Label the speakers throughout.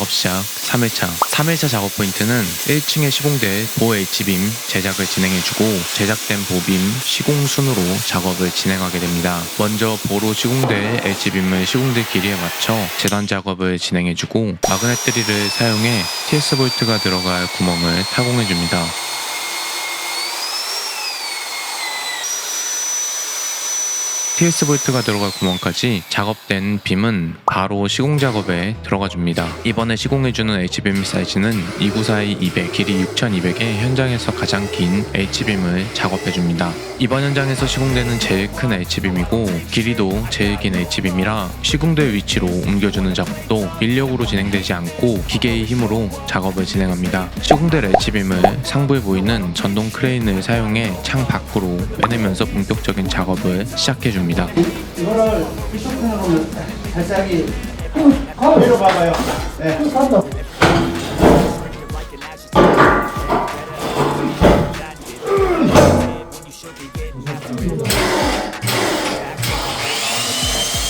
Speaker 1: 작업 시작 3회차 3회차 작업 포인트는 1층의 시공대 보 H빔 제작을 진행해주고 제작된 보빔 시공 순으로 작업을 진행하게 됩니다. 먼저 보로 시공대의 H빔을 시공대 길이에 맞춰 재단 작업을 진행해주고 마그넷 드릴을 사용해 TS 볼트가 들어갈 구멍을 타공해줍니다. TS 볼트가 들어갈 구멍까지 작업된 빔은 바로 시공 작업에 들어가줍니다. 이번에 시공해주는 H빔 사이즈는 2942-200, 길이 6200의 현장에서 가장 긴 H빔을 작업해줍니다. 이번 현장에서 시공되는 제일 큰 H빔이고 길이도 제일 긴 H빔이라 시공대 위치로 옮겨주는 작업도 인력으로 진행되지 않고 기계의 힘으로 작업을 진행합니다. 시공될 H빔을 상부에 보이는 전동 크레인을 사용해 창 밖으로 빼내면서 본격적인 작업을 시작해줍니다.
Speaker 2: 이거를 피쇼펜으로 살짝이 밀어봐봐요. 네.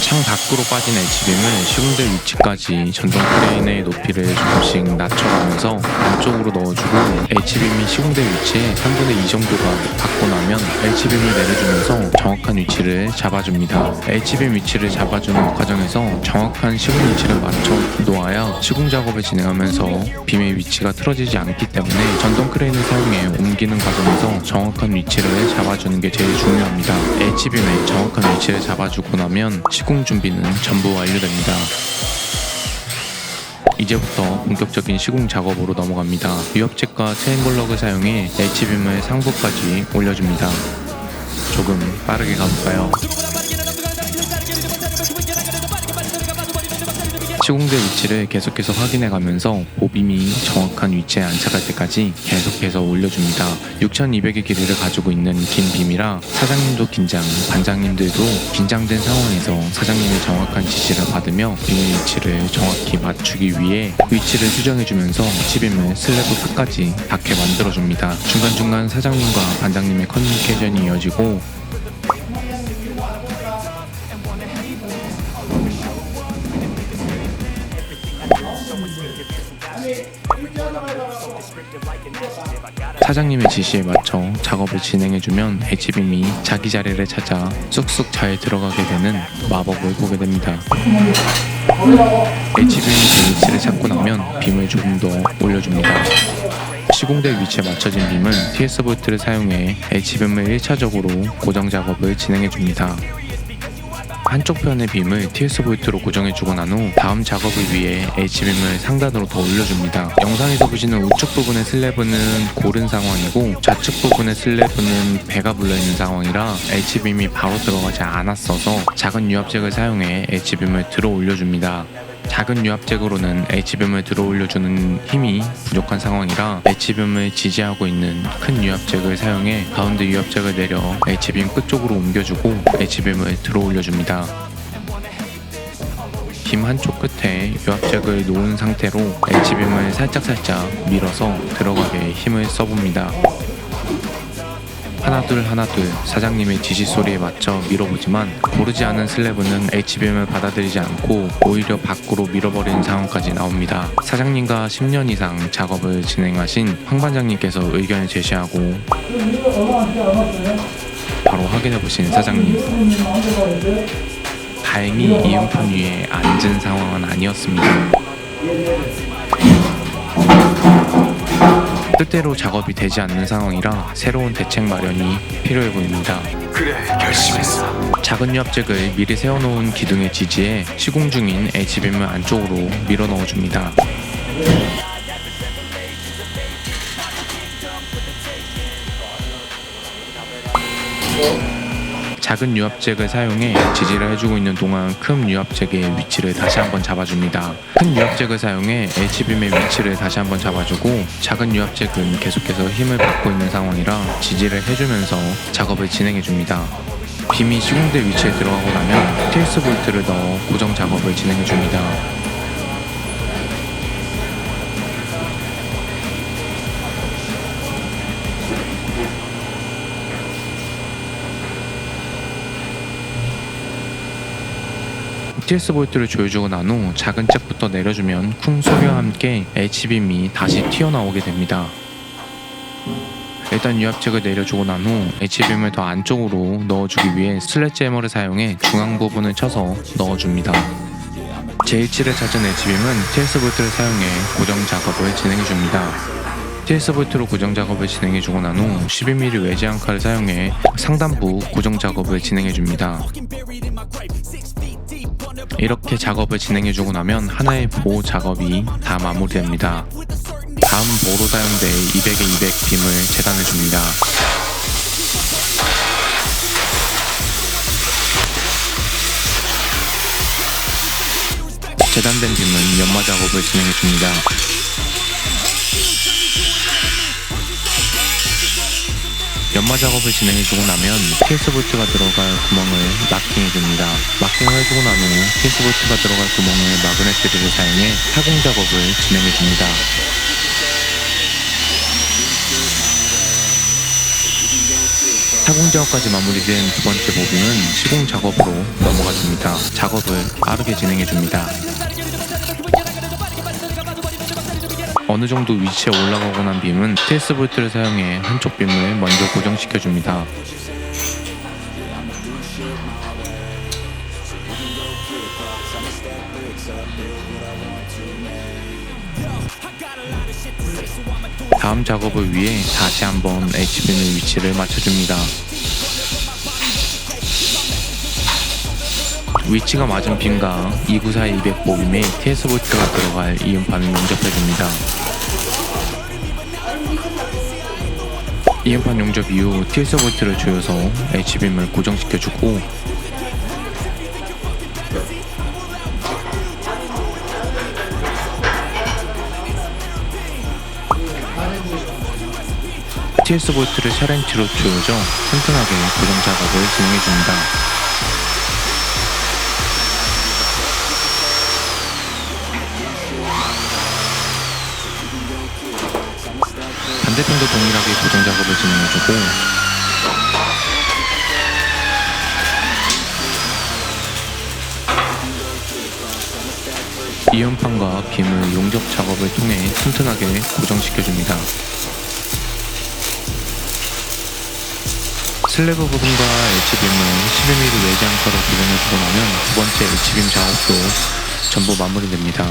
Speaker 1: 창 밖으로 빠진 H빔을 시공대 위치까지 전동 크레인의 높이를 조금씩 낮춰가면서 안쪽으로 넣어주고 H빔이 시공대 위치에 3분의 2 정도가 닿고 나면 H빔을 내려주면서 정확한 위치를 잡아줍니다. H빔 위치를 잡아주는 과정에서 정확한 시공 위치를 맞춰 놓아야 시공 작업을 진행하면서 빔의 위치가 틀어지지 않기 때문에 전동 크레인을 사용해 옮기는 과정에서 정확한 위치를 잡아주는 게 제일 중요합니다. H빔의 정확한 위치를 잡아주고 나면 시공 준비는 전부 완료됩니다. 이제부터 본격적인 시공 작업으로 넘어갑니다. 유압잭과 체인볼럭을 사용해 H빔을 상부까지 올려줍니다. 조금 빠르게 가볼까요? 시공대 위치를 계속해서 확인해가면서 보빔이 정확한 위치에 안착할 때까지 계속해서 올려줍니다. 6200의 길이를 가지고 있는 긴 빔이라 사장님도 긴장, 반장님들도 긴장된 상황에서 사장님의 정확한 지시를 받으며 빔의 위치를 정확히 맞추기 위해 위치를 수정해주면서 H빔을 슬래브 끝까지 닿게 만들어줍니다. 중간중간 사장님과 반장님의 커뮤니케이션이 이어지고 사장님의 지시에 맞춰 작업을 진행해주면 H빔이 자기 자리를 찾아 쑥쑥 잘 들어가게 되는 마법을 보게 됩니다. H빔이 그 위치를 찾고 나면 빔을 조금 더 올려줍니다. 시공대 위치에 맞춰진 빔은 TS 볼트를 사용해 H빔을 1차적으로 고정 작업을 진행해줍니다. 한쪽 편의 빔을 TS 볼트로 고정해주고 난 후 다음 작업을 위해 H빔을 상단으로 더 올려줍니다. 영상에서 보시는 우측 부분의 슬래브는 고른 상황이고 좌측 부분의 슬래브는 배가 불러있는 상황이라 H빔이 바로 들어가지 않았어서 작은 유압잭을 사용해 H빔을 들어 올려줍니다. 작은 유압잭으로는 H빔을 들어 올려주는 힘이 부족한 상황이라 H빔을 지지하고 있는 큰 유압잭을 사용해 가운데 유압잭을 내려 H빔 끝쪽으로 옮겨주고 H빔을 들어 올려줍니다. 빔 한쪽 끝에 유압잭을 놓은 상태로 H빔을 살짝살짝 밀어서 들어가게 힘을 써봅니다. 하나둘 사장님의 지시 소리에 맞춰 밀어보지만 고르지 않은 슬래브는 H빔을 받아들이지 않고 오히려 밖으로 밀어버리는 상황까지 나옵니다. 사장님과 10년 이상 작업을 진행하신 황 반장님께서 의견을 제시하고 바로 확인해보신 사장님, 다행히 이음판 위에 앉은 상황은 아니었습니다. 뜻대로 작업이 되지 않는 상황이라 새로운 대책 마련이 필요해 보입니다.
Speaker 3: 그래, 결심했어.
Speaker 1: 작은 유압잭을 미리 세워놓은 기둥에 지지해 시공 중인 H빔을 안쪽으로 밀어 넣어줍니다. 작은 유압잭을 사용해 지지를 해주고 있는 동안 큰 유압잭의 위치를 다시 한번 잡아줍니다. 큰 유압잭을 사용해 H빔의 위치를 다시 한번 잡아주고 작은 유압잭은 계속해서 힘을 받고 있는 상황이라 지지를 해주면서 작업을 진행해줍니다. 빔이 시공대 위치에 들어가고 나면 TS 볼트를 넣어 고정 작업을 진행해줍니다. TS 볼트를 조여주고 난 후 작은 잭부터 내려주면 쿵 소리와 함께 H빔이 다시 튀어나오게 됩니다. 일단 유압잭을 내려주고 난 후 H빔을 더 안쪽으로 넣어주기 위해 슬래지해머를 사용해 중앙 부분을 쳐서 넣어줍니다. 제17에 찾은 H빔은 TS 볼트를 사용해 고정 작업을 진행해줍니다. TS 볼트로 고정 작업을 진행해주고 난 후 12mm 외지 앙카를 사용해 상단부 고정 작업을 진행해줍니다. 이렇게 작업을 진행해주고 나면 하나의 보호 작업이 다 마무리됩니다. 다음 보로 사용될 200에 200 빔을 재단해줍니다. 재단된 빔은 연마 작업을 진행해줍니다. 연마 작업을 진행해주고 나면 TS 볼트가 들어갈 구멍을 마킹해줍니다. 마킹을 해주고 난 후 TS 볼트가 들어갈 구멍을 마그넷 드릴을 사용해 타공 작업을 진행해줍니다. 타공 작업까지 마무리된 두 번째 보빔은 시공 작업으로 넘어가줍니다. 작업을 빠르게 진행해줍니다. 어느 정도 위치에 올라가고 난 빔은 TS 볼트를 사용해 한쪽 빔을 먼저 고정시켜줍니다. 다음 작업을 위해 다시 한번 H빔의 위치를 맞춰줍니다. 위치가 맞은 빔과 294-200 보빔에 TS 볼트가 들어갈 이음판을 용접해줍니다. 이음판 용접 이후 TS 볼트를 조여서 H빔을 고정시켜주고 TS 볼트를 샤렌치로 조여져 튼튼하게 고정 작업을 진행해줍니다. 반대편도 동일하게 고정 작업을 진행해주고 이음판과 빔을 용접 작업을 통해 튼튼하게 고정시켜줍니다. 슬래브 부분과 H빔을 11mm 외지 앙카로 고정해주고 나면 두 번째 H빔 작업도 전부 마무리됩니다.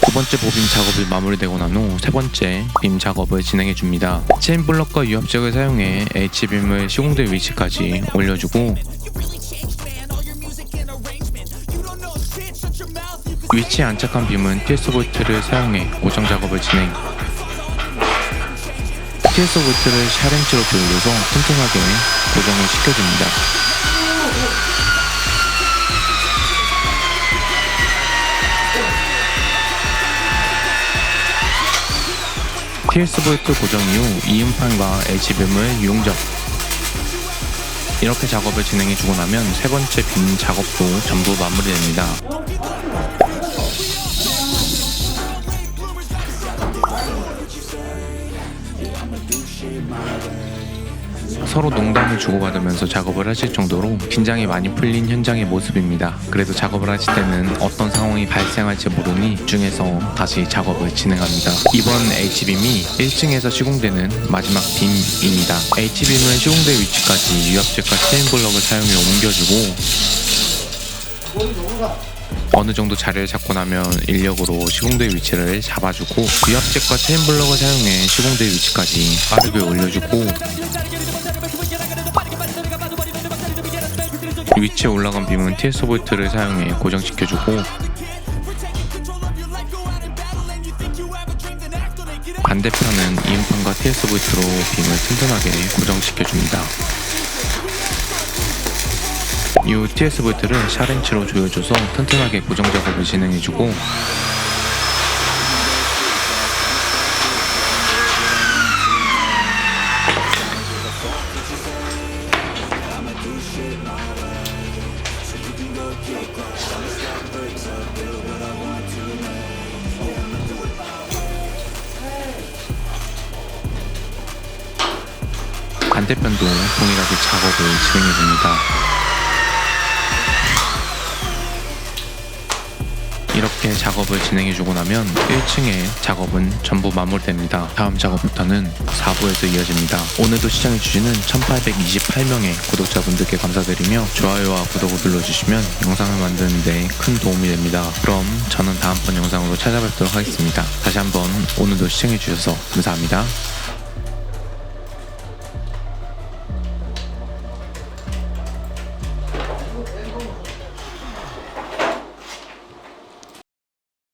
Speaker 1: 두 번째 보빔 작업이 마무리되고 난 후 세 번째 빔 작업을 진행해줍니다. 체인 블럭과 유압잭을 사용해 H빔을 시공될 위치까지 올려주고 위치에 안착한 빔은 TS 볼트를 사용해 고정 작업을 진행. TS 볼트를 샤렌치로 돌려서 튼튼하게 고정을 시켜줍니다. TS 볼트 고정 이후 이음판과 H빔을 용접. 이렇게 작업을 진행해주고 나면 세 번째 빔 작업도 전부 마무리됩니다. 서로 농담을 주고받으면서 작업을 하실 정도로 긴장이 많이 풀린 현장의 모습입니다. 그래도 작업을 하실 때는 어떤 상황이 발생할지 모르니 집중해서 다시 작업을 진행합니다. 이번 H빔이 1층에서 시공되는 마지막 빔입니다. H빔은 시공될 위치까지 유압잭과 체인 블럭을 사용해 옮겨주고 어느 정도 자리를 잡고 나면 인력으로 시공될 위치를 잡아주고 유압잭과 체인 블럭을 사용해 시공될 위치까지 빠르게 올려주고 위치에 올라간 빔은 TS 볼트를 사용해 고정시켜주고 반대편은 이음판과 TS 볼트로 빔을 튼튼하게 고정시켜줍니다. 이후 TS 볼트를 샤렌치로 조여줘서 튼튼하게 고정 작업을 진행해주고 반대편도 동일하게 작업을 진행해줍니다. 이렇게 작업을 진행해주고 나면 1층의 작업은 전부 마무리됩니다. 다음 작업부터는 4부에서 이어집니다. 오늘도 시청해주시는 1828명의 구독자분들께 감사드리며 좋아요와 구독을 눌러주시면 영상을 만드는 데 큰 도움이 됩니다. 그럼 저는 다음번 영상으로 찾아뵙도록 하겠습니다. 다시 한번 오늘도 시청해주셔서 감사합니다.